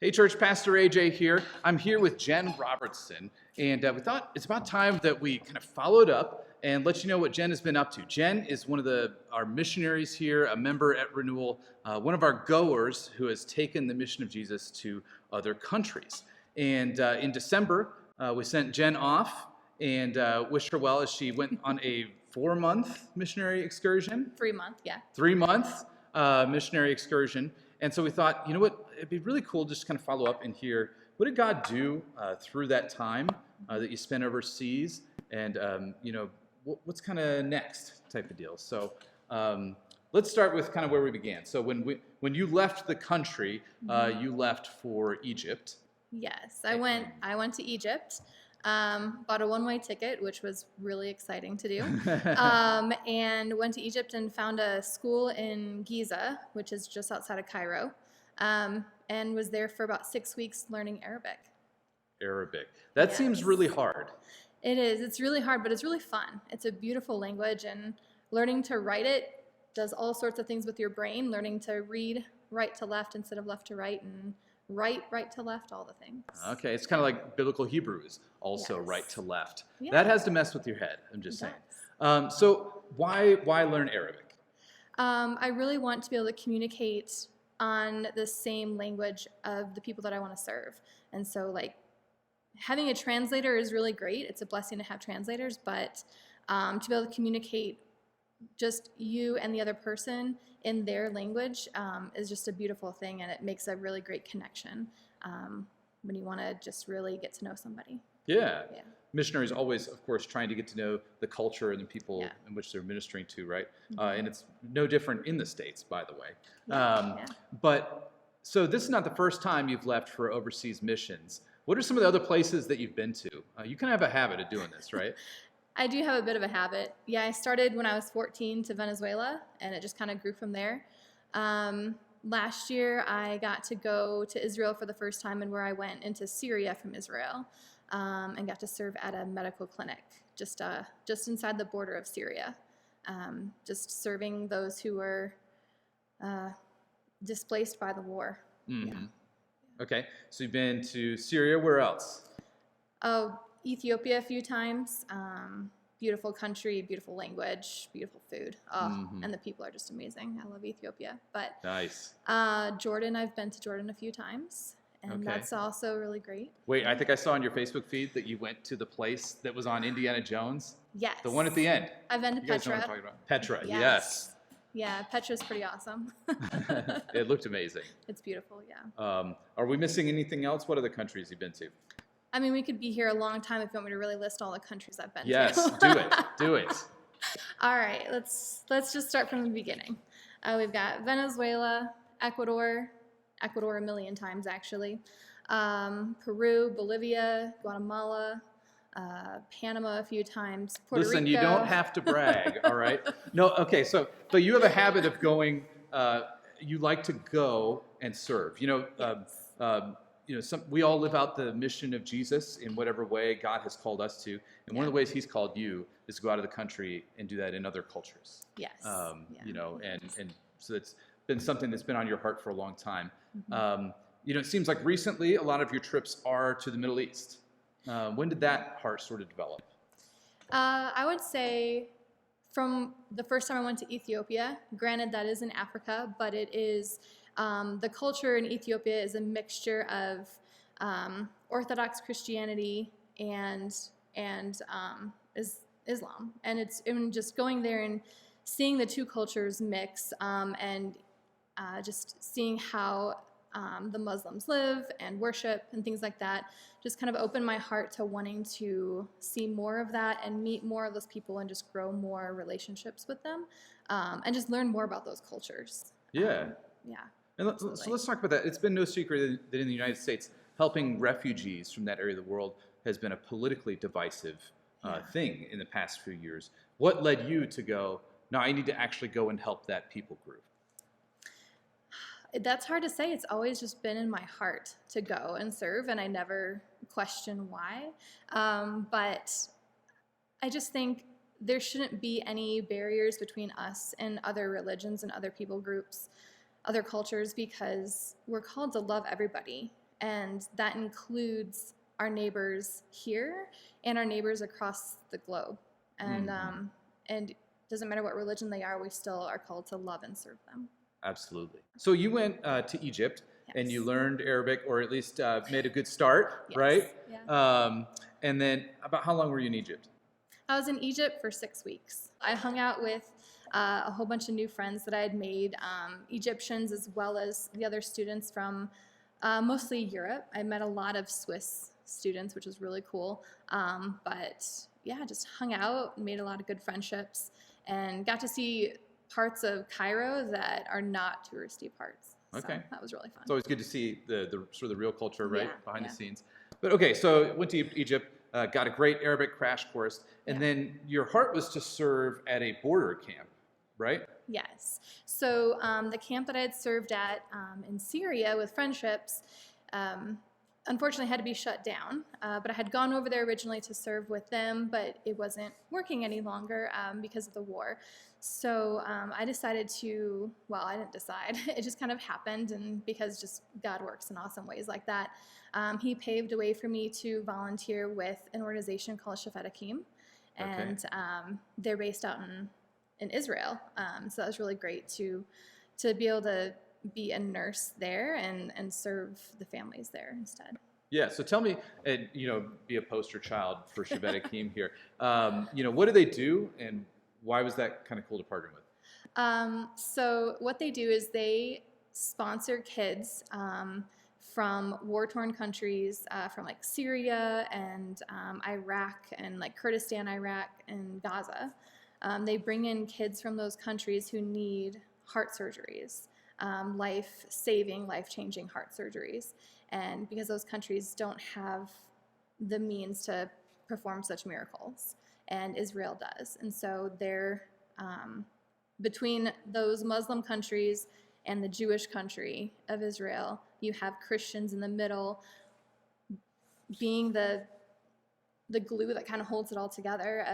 Hey church, Pastor AJ here. I'm here with Jen Robertson, and we thought it's about time that we kind of followed up and let you know what Jen has been up to. Jen is one of our missionaries here, a member at Renewal, one of our goers who has taken the mission of Jesus to other countries. And in December, we sent Jen off and wished her well as she went on a 4-month missionary excursion. 3-month, yeah. 3-month missionary excursion. And so we thought, you know what, it'd be really cool just to kind of follow up and hear, what did God do through that time that you spent overseas? And, what's kind of next type of deal? So let's start with kind of where we began. So when you left the country, you left for Egypt. Yes, I went to Egypt, bought a one-way ticket, which was really exciting to do, and went to Egypt and found a school in Giza, which is just outside of Cairo, and was there for about 6 weeks learning Arabic. Arabic. That Yes. seems really hard. It is. It's really hard, but it's really fun. It's a beautiful language, and learning to write it does all sorts of things with your brain, learning to read right to left instead of left to right, and right to left, all the things. Okay, it's kind of like biblical Hebrew is also Yes. right to left. Yeah. That has to mess with your head, I'm just It saying. So why learn Arabic? I really want to be able to communicate on the same language of the people that I want to serve. And so, like, having a translator is really great. It's a blessing to have translators, but to be able to communicate just you and the other person in their language is just a beautiful thing, and it makes a really great connection when you want to just really get to know somebody. Yeah. Yeah. Missionaries always, of course, trying to get to know the culture and the people Yeah. in which they're ministering to, right? Mhm. And it's no different in the States, by the way. Yeah. But so this is not the first time you've left for overseas missions. What are some of the other places that you've been to? You kind of have a habit of doing this, right? I do have a bit of a habit. Yeah, I started when I was 14 to Venezuela, and it just kind of grew from there. Last year, I got to go to Israel for the first time, and where I went into Syria from Israel, and got to serve at a medical clinic just inside the border of Syria, just serving those who were displaced by the war. Mm-hmm. Yeah. Okay, so you've been to Syria. Where else? Oh, Ethiopia a few times. Beautiful country, beautiful language, beautiful food. And the people are just amazing. I love Ethiopia. But Nice. Jordan, I've been to Jordan a few times, and Okay. that's also really great. Wait, I think I saw on your Facebook feed that you went to the place that was on Indiana Jones, Yes. the one at the end. I've been to You guys know what I'm Petra. talking about? Petra, Yes. yes. Yeah, Petra's pretty awesome. It looked amazing. It's beautiful, yeah. Are we missing anything else? What other countries you've been to? I mean, we could be here a long time if you want me to really list all the countries I've been Yes, to. do it. Do it. All right, let's just start from the beginning. We've got Venezuela, Ecuador a million times actually, Peru, Bolivia, Guatemala, Panama a few times, Puerto Listen, Rico. you don't have to brag, all right? No, okay, so you have a habit of going, you like to go and serve. We all live out the mission of Jesus in whatever way God has called us to. And one of the ways he's called you is to go out of the country and do that in other cultures. Yes. And so it's been something that's been on your heart for a long time. Mm-hmm. It seems like recently a lot of your trips are to the Middle East. When did that heart sort of develop? I would say from the first time I went to Ethiopia, granted that is in Africa, but it is, the culture in Ethiopia is a mixture of Orthodox Christianity and Islam. And it's just going there and seeing the two cultures mix, and just seeing how the Muslims live and worship and things like that just kind of opened my heart to wanting to see more of that and meet more of those people and just grow more relationships with them, and just learn more about those cultures. Yeah. Yeah. And so let's talk about that. It's been no secret that in the United States, helping refugees from that area of the world has been a politically divisive thing in the past few years. What led you to go, no, I need to actually go and help that people group? That's hard to say. It's always just been in my heart to go and serve, and I never question why. But I just think there shouldn't be any barriers between us and other religions and other people groups, other cultures, because we're called to love everybody. and that includes our neighbors here and our neighbors across the globe. And it doesn't matter what religion they are, we still are called to love and serve them. Absolutely. So you went to Egypt and you Yes. learned Arabic, or at least made a good start, Yes. right? Yeah. And then about how long were you in Egypt? I was in Egypt for 6 weeks. I hung out with a whole bunch of new friends that I had made, Egyptians as well as the other students from mostly Europe. I met a lot of Swiss students, which was really cool. But yeah, just hung out, made a lot of good friendships, and got to see parts of Cairo that are not touristy parts. Okay. So that was really fun. It's always good to see the sort of the real culture, right, Yeah, behind yeah. the scenes. But okay, so went to Egypt, got a great Arabic crash course, and then your heart was to serve at a border camp, right? Yes. So the camp that I had served at in Syria with friendships, unfortunately had to be shut down. But I had gone over there originally to serve with them, but it wasn't working any longer because of the war. So I decided to, well, I didn't decide. It just kind of happened, and because just God works in awesome ways like that, he paved a way for me to volunteer with an organization called Shafet Akim, and they're based out in Israel. So that was really great to be able to be a nurse there and serve the families there instead. Yeah, so tell me, and be a poster child for Shafet Akim here. What do they do, and why was that kind of cool to partner with? So what they do is they sponsor kids from war-torn countries, from like Syria and Iraq and like Kurdistan, Iraq and Gaza. They bring in kids from those countries who need heart surgeries, life-saving, life-changing heart surgeries. And because those countries don't have the means to perform such miracles, and Israel does. And so they're, between those Muslim countries and the Jewish country of Israel, you have Christians in the middle being the glue that kind of holds it all together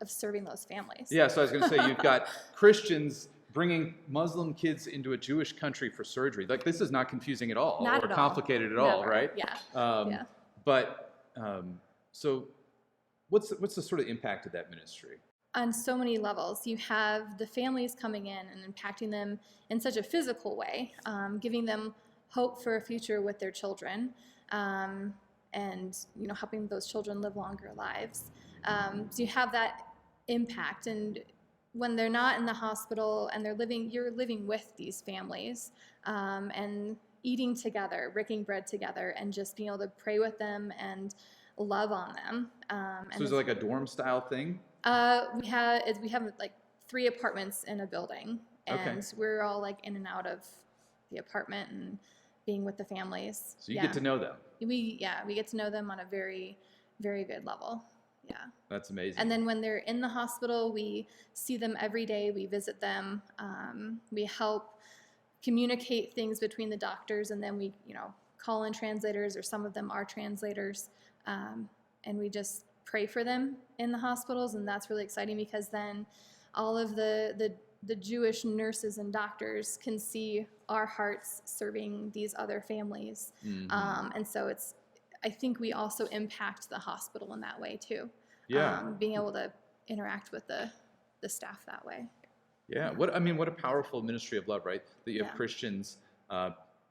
of serving those families. Yeah, so I was going to say, you've got Christians bringing Muslim kids into a Jewish country for surgery. Like, this is not confusing at all, Not or at all. complicated at all, Never. right? Yeah. So what's the sort of impact of that ministry? On so many levels. You have the families coming in and impacting them in such a physical way, giving them hope for a future with their children, and helping those children live longer lives. So you have that impact, and when they're not in the hospital and you're living with these families, and eating together, breaking bread together, and just being able to pray with them and love on them. So is it like a dorm style thing? We have like 3 apartments in a building, and we're all like in and out of the apartment and being with the families. So you get to know them. We get to know them on a very, very good level. Yeah. That's amazing. And then when they're in the hospital, we see them every day. We visit them. We help communicate things between the doctors, and then we call in translators, or some of them are translators, and we just pray for them in the hospitals. And that's really exciting, because then all of the Jewish nurses and doctors can see our hearts serving these other families. And so I think we also impact the hospital in that way too. Yeah. Being able to interact with the staff that way. Yeah. What a powerful ministry of love, right? That you have Christians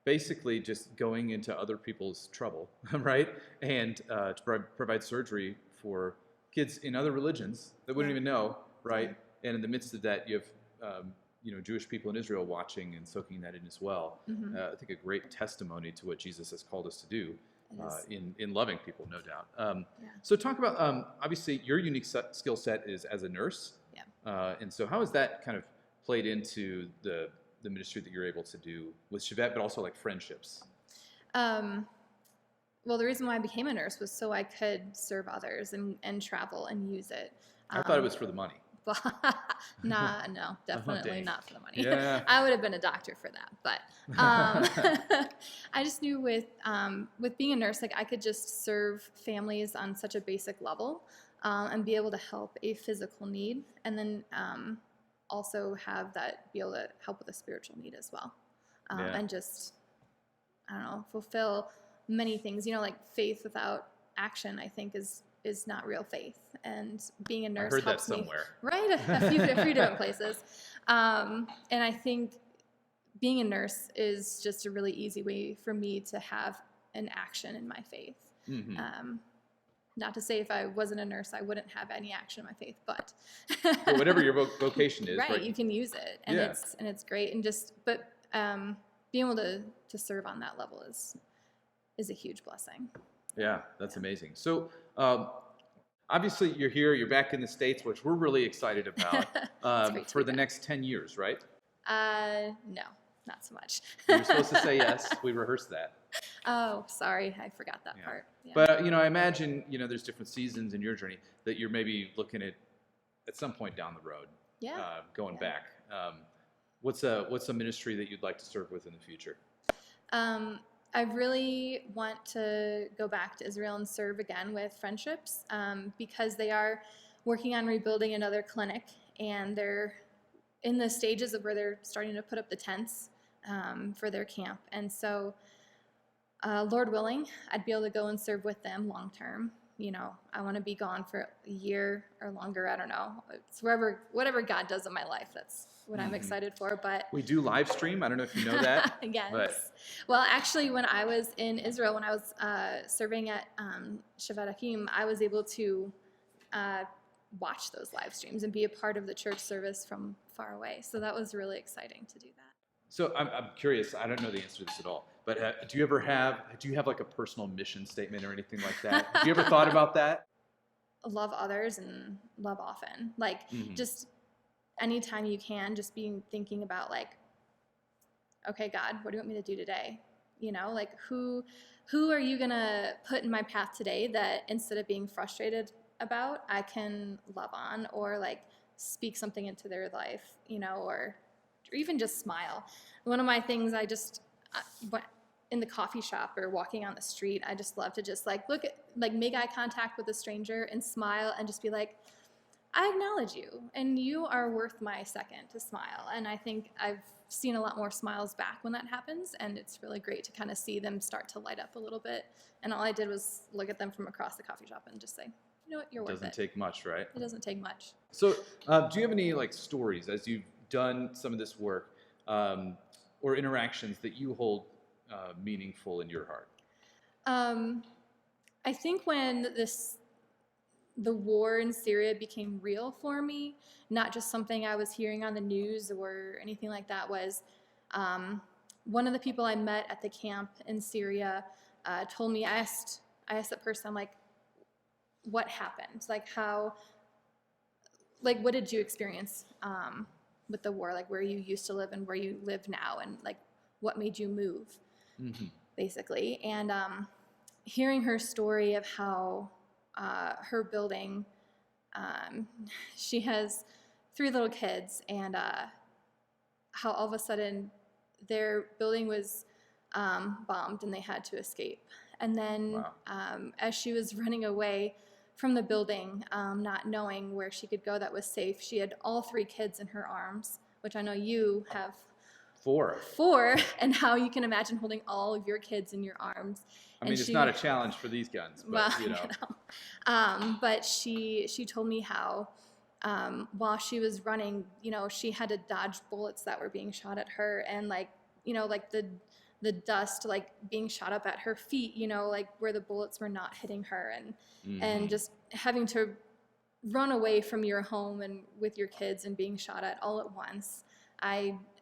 basically just going into other people's trouble, right? And to provide surgery for kids in other religions that wouldn't even know, right? And in the midst of that, you have Jewish people in Israel watching and soaking that in as well. I think a great testimony to what Jesus has called us to do in loving people, no doubt. So talk about, obviously, your unique skill set is as a nurse. And so how has that kind of played into the ministry that you're able to do with Shafet, but also like friendships? Well, the reason why I became a nurse was so I could serve others and travel and use it. I thought it was for the money. No, definitely not for the money. Yeah. I would have been a doctor for that, but I just knew with being a nurse, like I could just serve families on such a basic level, and be able to help a physical need, and then also have that be able to help with a spiritual need as well, and just fulfill many things. Like faith without action, I think is not real faith. And being a nurse I heard helps that me. somewhere. Right, a few different places. And I think being a nurse is just a really easy way for me to have an action in my faith. Not to say if I wasn't a nurse, I wouldn't have any action in my faith, but Well, whatever your vocation is, right, you can use it, and Yeah. it's great, and being able to serve on that level is a huge blessing. Yeah, that's amazing. So, obviously, you're here. You're back in the States, which we're really excited about great to for be the back. next 10 years, right? No, not so much. You're supposed to say yes. We rehearsed that. Oh, sorry, I forgot that part. Yeah. But I imagine there's different seasons in your journey that you're maybe looking at some point down the road. Yeah. Going back. What's a ministry that you'd like to serve with in the future? I really want to go back to Israel and serve again with Friendships because they are working on rebuilding another clinic, and they're in the stages of where they're starting to put up the tents for their camp. And so, Lord willing, I'd be able to go and serve with them long term. I want to be gone for a year or longer. I don't know. It's whatever God does in my life. That's what I'm excited for. But we do live stream. I don't know if you know that. yes. But Well, actually, when I was in Israel, when I was serving at Shavat Hakim, I was able to watch those live streams and be a part of the church service from far away. So that was really exciting to do that. So I'm curious. I don't know the answer to this at all. But do you have like a personal mission statement or anything like that? Have you ever thought about that? Love others and love often. Like just anytime you can, just thinking about like, okay, God, what do you want me to do today? Like who are you gonna put in my path today that instead of being frustrated about, I can love on or like speak something into their life, or even just smile. One of my things in the coffee shop or walking on the street, I just love to just like look at, like make eye contact with a stranger and smile and just be like, I acknowledge you and you are worth my second to smile. And I think I've seen a lot more smiles back when that happens, and it's really great to kind of see them start to light up a little bit. And all I did was look at them from across the coffee shop and just say, you know what, you're worth it. Doesn't take much, right? It doesn't take much. So do you have any like stories as you've done some of this work or interactions that you hold meaningful in your heart? I think when the war in Syria became real for me, not just something I was hearing on the news or anything like that, was one of the people I met at the camp in Syria told me, I asked that person, I'm like, what happened? Like what did you experience with the war? Like where you used to live and where you live now, and like what made you move, basically. And hearing her story of how her building, she has 3 little kids, and how all of a sudden their building was bombed and they had to escape. And then as she was running away from the building, not knowing where she could go that was safe, she had all 3 kids in her arms, which I know you have 4, and how you can imagine holding all of your kids in your arms. I mean, it's not a challenge for these guns, but but she told me how while she was running, she had to dodge bullets that were being shot at her, and like the dust like being shot up at her feet, like where the bullets were not hitting her, and just having to run away from your home and with your kids and being shot at all at once.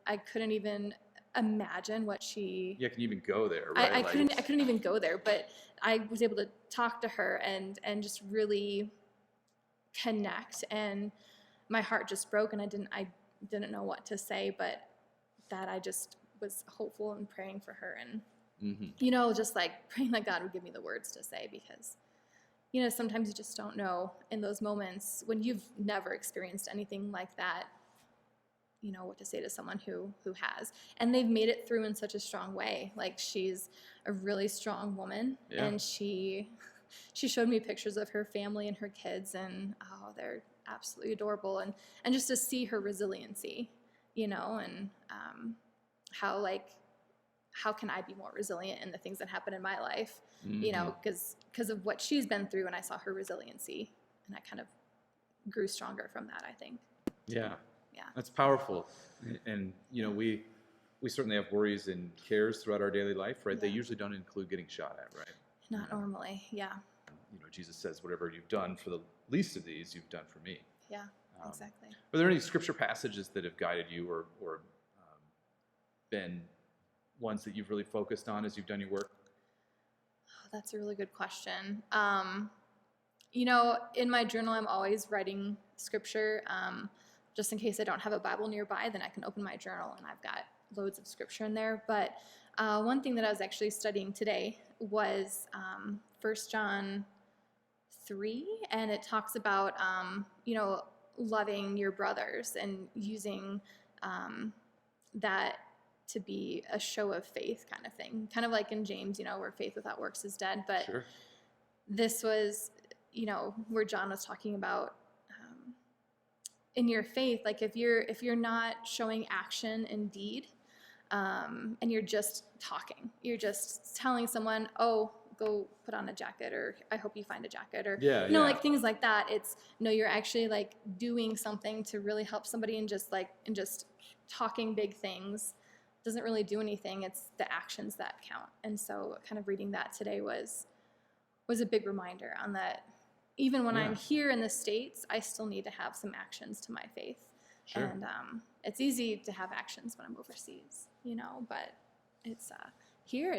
I couldn't even imagine what she. You can even go there, right? I couldn't even go there, but I was able to talk to her and just really connect, and my heart just broke, and I didn't know what to say, but that I just was hopeful and praying for her, and just like praying that God would give me the words to say, because sometimes you just don't know in those moments when you've never experienced anything like that, what to say to someone who has, and they've made it through in such a strong way. Like she's a really strong woman, and she showed me pictures of her family and her kids, and they're absolutely adorable, and just to see her resiliency, and how like how can I be more resilient in the things that happen in my life, Mm-hmm. because of what she's been through, and I saw her resiliency, and I kind of grew stronger from that, I think. Yeah. Yeah. That's powerful. And we certainly have worries and cares throughout our daily life, right? They Yeah. usually don't include getting shot at, right? Not normally. Yeah. Jesus says, whatever you've done for the least of these, you've done for me. Yeah, exactly. Are there any scripture passages that have guided you or been ones that you've really focused on as you've done your work? Oh, that's a really good question. In my journal, I'm always writing scripture. Just in case I don't have a Bible nearby, then I can open my journal and I've got loads of scripture in there. But one thing that I was actually studying today was 1 John 3, and it talks about, loving your brothers and using that to be a show of faith kind of thing. Kind of like in James, where faith without works is dead. But Sure. this was, where John was talking about in your faith, like if you're not showing action and deed, and you're just talking, you're just telling someone, oh, go put on a jacket, or I hope you find a jacket, or like things like that. It's you're actually like doing something to really help somebody, and just talking big things doesn't really do anything. It's the actions that count. And so kind of reading that today was a big reminder on that. Even when I'm here in the States, I still need to have some actions to my faith. Sure. And it's easy to have actions when I'm overseas, but it's here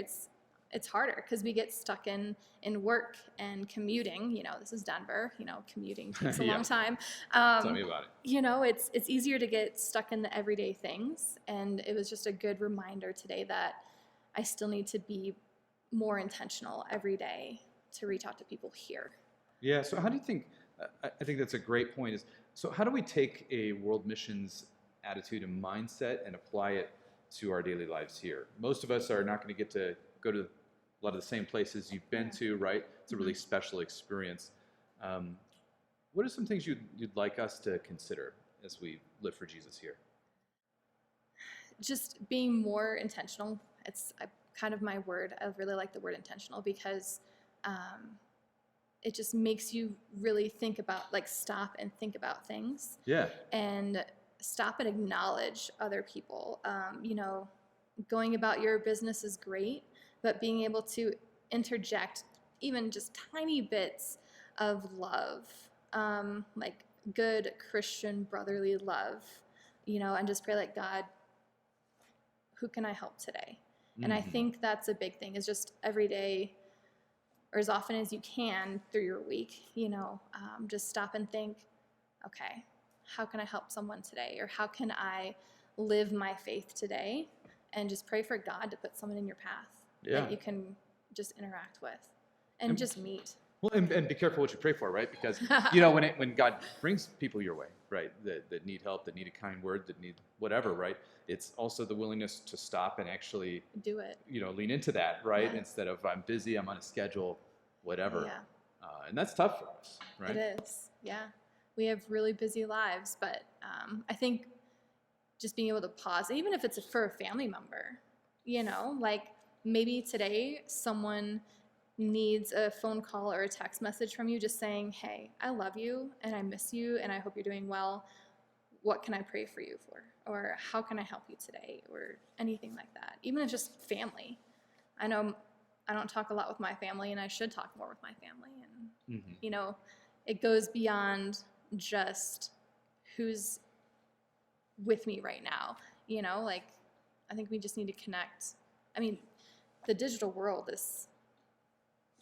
it's harder because we get stuck in work and commuting. This is Denver. Commuting takes a long time. Tell me about it. It's easier to get stuck in the everyday things. And it was just a good reminder today that I still need to be more intentional every day to reach out to people here. Yeah, so how do you think, I think that's a great point, so how do we take a world missions attitude and mindset and apply it to our daily lives here? Most of us are not going to get to go to a lot of the same places you've been to, right? It's a really special experience. What are some things you'd like us to consider as we live for Jesus here? Just being more intentional. It's kind of my word. I really like the word intentional because it just makes you really think about, stop and think about things. Yeah. And stop and acknowledge other people. Going about your business is great, but being able to interject even just tiny bits of love, like good Christian brotherly love, and just pray God, who can I help today? And I think that's a big thing, is just every day, or as often as you can through your week, just stop and think, okay, how can I help someone today? Or how can I live my faith today? And just pray for God to put someone in your path that you can just interact with and just meet. Well, and be careful what you pray for, right? Because, when God brings people your way, right, that need help, that need a kind word, that need whatever, right, it's also the willingness to stop and actually do it. Lean into that, right? Yeah. Instead of I'm busy, I'm on a schedule, whatever. Yeah. And that's tough for us, right? It is, yeah. We have really busy lives, but I think just being able to pause, even if it's for a family member, maybe today someone needs a phone call or a text message from you just saying, hey, I love you and I miss you and I hope you're doing well. What can I pray for you for? Or how can I help you today? Or anything like that. Even if it's just family. I know I don't talk a lot with my family, and I should talk more with my family. And, it goes beyond just who's with me right now. I think we just need to connect. I mean, the digital world is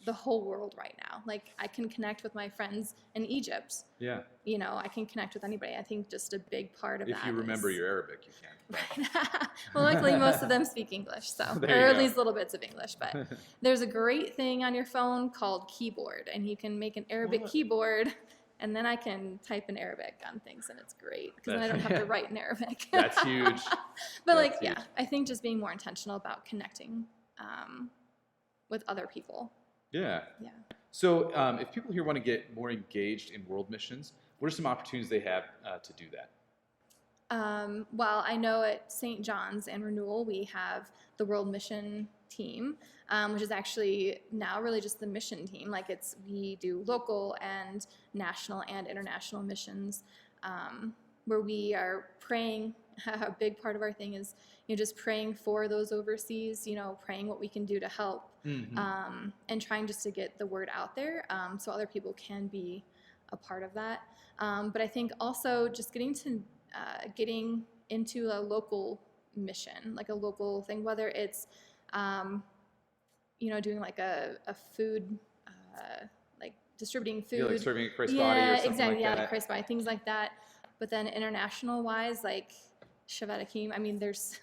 the whole world right now. I can connect with my friends in Egypt. Yeah. I can connect with anybody. I think just a big part of that. If you remember your Arabic, you can. Right. Well, luckily most of them speak English, or at least little bits of English. But there's a great thing on your phone called keyboard, and you can make an Arabic keyboard, and then I can type in Arabic on things, and it's great because then I don't have to write in Arabic. That's huge. But huge. I think just being more intentional about connecting with other people. Yeah. Yeah. So if people here want to get more engaged in world missions, what are some opportunities they have to do that? Well, I know at St. John's and Renewal we have the World Mission Team, which is actually now really just the mission team. Like we do local and national and international missions, where we are praying. A big part of our thing is just praying for those overseas. Praying what we can do to help, and trying just to get the word out there, so other people can be a part of that. But I think also just getting into a local mission, like a local thing, whether it's, doing like a food, like distributing food. Yeah, like serving at Christ's body or something exactly, like that. like Christ's body, things like that. But then international wise, like Shavet Akeem, I mean, there's,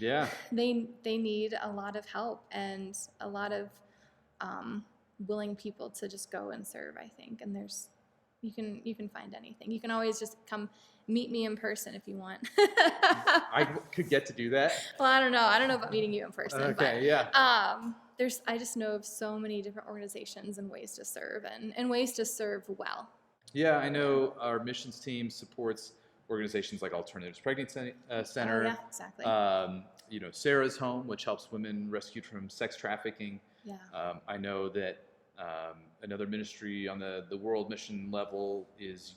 they need a lot of help and a lot of willing people to just go and serve, I think. And you can find anything. You can always just come meet me in person if you want. I could get to do that. Well, I don't know about meeting you in person. Okay, but, yeah. I just know of so many different organizations and ways to serve and ways to serve well. Yeah, I know our missions team supports organizations like Alternatives Pregnancy Center. Oh, yeah, exactly. Sarah's Home, which helps women rescued from sex trafficking. Yeah. I know that another ministry on the world mission level is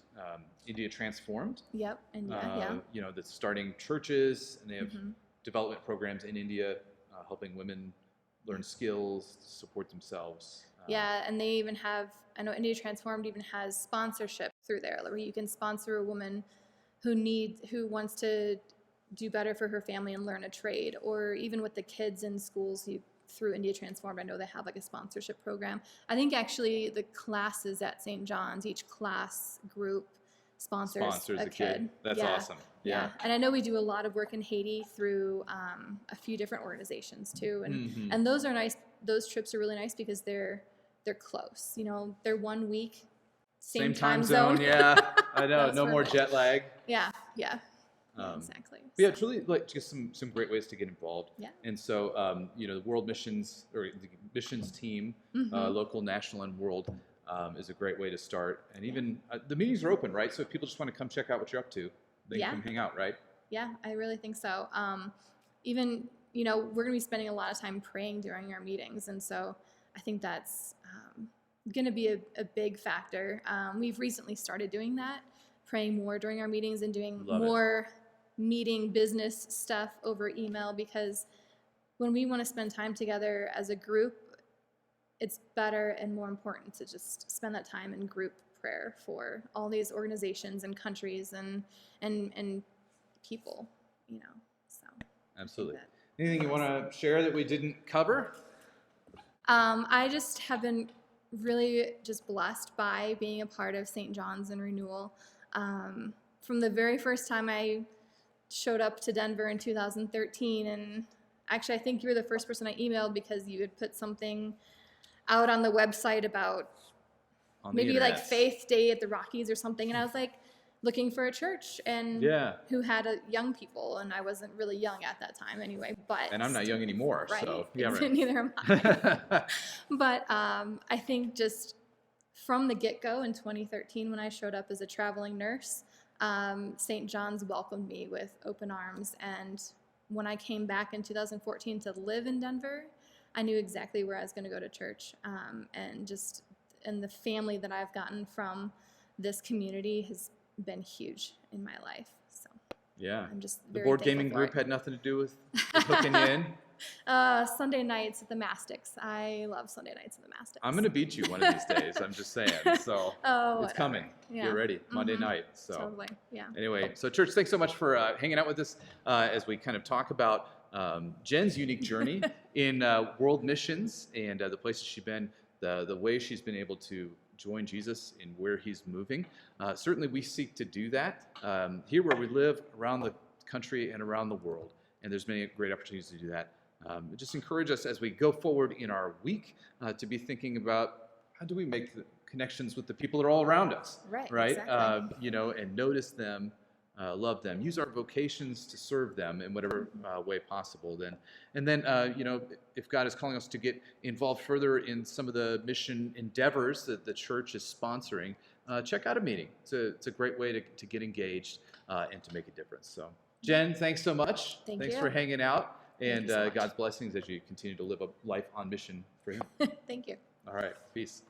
India Transformed. Yep, India, yeah. That's starting churches, and they have development programs in India helping women learn skills to support themselves. Yeah, and they even have, I know India Transformed even has sponsorship through there, where you can sponsor a woman who wants to do better for her family and learn a trade, or even with the kids in schools through India Transformed, I know they have like a sponsorship program. I think actually the classes at St. John's, each class group sponsors a kid. That's awesome. Yeah. And I know we do a lot of work in Haiti through a few different organizations too, and those are nice. Those trips are really nice because they're close. They're 1 week, same time zone. Yeah, I know. No more jet lag. Yeah. Exactly. Yeah, it's really like just some great ways to get involved. Yeah. And so, the World Missions or the missions team, local, national, and world, is a great way to start. And even the meetings are open, right? So if people just want to come check out what you're up to, they can come hang out, right? Yeah, I really think so. Even, we're going to be spending a lot of time praying during our meetings. And so I think that's going to be a big factor. We've recently started doing that, praying more during our meetings and doing more meeting business stuff over email, because when we want to spend time together as a group, it's better and more important to just spend that time in group prayer for all these organizations and countries and people, so. Absolutely. Anything you want to share that we didn't cover? I just have been really just blessed by being a part of St. John's and Renewal. From the very first time I showed up to Denver in 2013, and actually I think you were the first person I emailed because you had put something out on the website about maybe like Faith Day at the Rockies or something, and I was like looking for a church and who had young people, and I wasn't really young at that time anyway, and I'm not young anymore, right. So yeah, right. Neither am I. But I think just from the get-go in 2013 when I showed up as a traveling nurse, St. John's welcomed me with open arms, and when I came back in 2014 to live in Denver, I knew exactly where I was going to go to church, and the family that I've gotten from this community has been huge in my life. So yeah, I'm just the board gaming group had nothing to do with hooking you in. Sunday nights at the Mastics. I love Sunday nights at the Mastics. I'm going to beat you one of these days. I'm just saying. So it's coming. Yeah. Get ready. Monday night. So totally. Yeah. Anyway, so church, thanks so much for hanging out with us as we kind of talk about Jen's unique journey in world missions and the places she's been, the way she's been able to join Jesus in where he's moving. Certainly we seek to do that here where we live, around the country and around the world. And there's many great opportunities to do that. Just encourage us as we go forward in our week to be thinking about how do we make the connections with the people that are all around us, right? Exactly. And notice them, love them, use our vocations to serve them in whatever way possible. And then if God is calling us to get involved further in some of the mission endeavors that the church is sponsoring, check out a meeting. It's a great way to get engaged. and to make a difference. So, Jen, thanks so much. Thanks for hanging out, and you so much. God's blessings as you continue to live a life on mission for Him. Thank you. All right, peace.